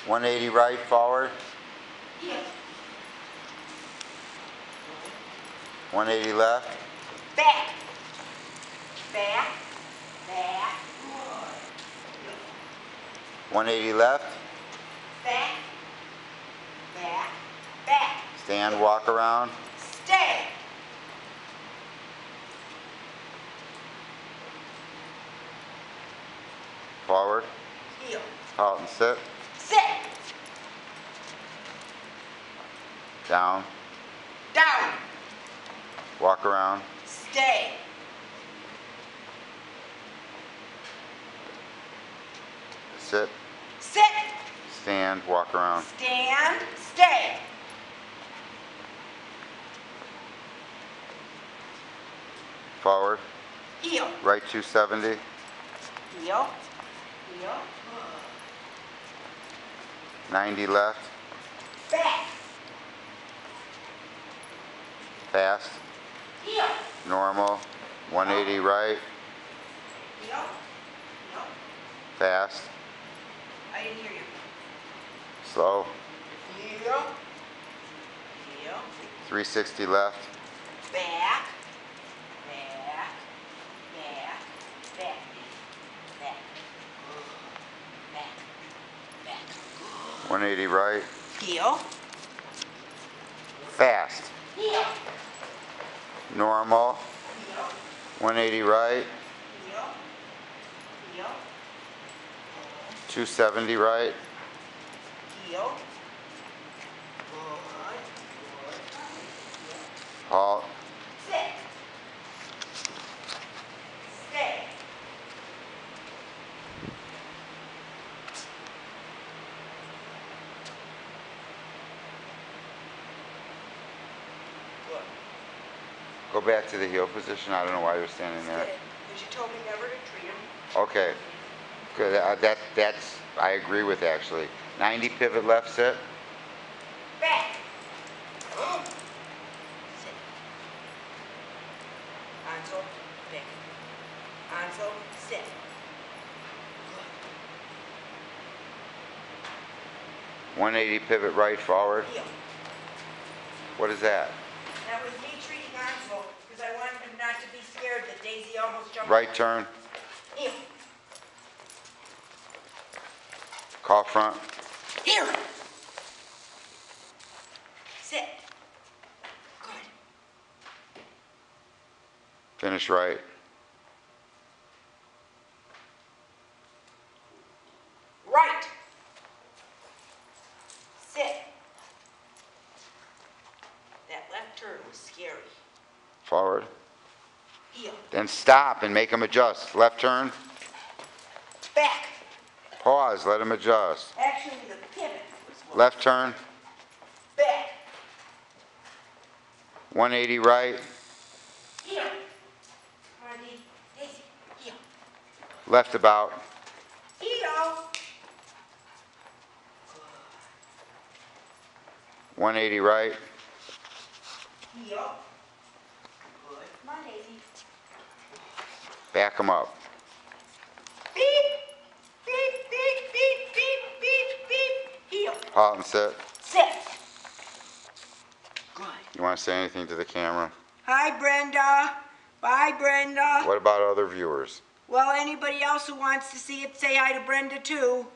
180 right, forward. Heel. 180 left. Back. Back. Back. 180 left. Back. Back. Back. Stand, walk around. Stay. Forward. Heel. Halt and sit. Sit. Down. Down. Walk around. Stay. Sit. Sit. Stand, walk around. Stand. Stay. Forward. Heel. Right 270. Heel. Heel. 90 left. Back. Fast. Heel. Normal. 180 right. Heel. Heel. Fast. I didn't hear you. Slow. Heel. Heel. 360 left. Back. Back. Back. Back. Back. Back. Back. 180 right. Heel. Fast. Heel. Normal. Heel. 180 right. Heel. Heel. 270 right. Heel. Halt. Sit. Stay. Good. Go back to the heel position. I don't know why you're standing there. Because you told me never to treat him. Okay. Good. That's I agree with actually. 90 pivot left, sit. Back. Sit. Ansel, back. Ansel, sit. Good. 180 pivot right, forward. Heel. What is that? That was me treating Ansel because I wanted him not to be scared that Daisy almost jumped. Right turn. Heel. Call front. Here. Sit. Good. Finish right. Right. Sit. That left turn was scary. Forward. Heel. Then stop and make them adjust. Left turn. Back. Pause. Let them adjust. Actually, the pivot was what? Left turn. Back. 180 right. Heel. Hardy. Daisy. Heel. Left about. Heel. 180 right. Heel. Good. Come on, Daisy. Back them up. Beep. Beep, beep, beep, beep, beep, beep. Heel. Halt and sit. Sit. Good. You want to say anything to the camera? Hi, Brenda. Bye, Brenda. What about other viewers? Well, anybody else who wants to see it, say hi to Brenda, too.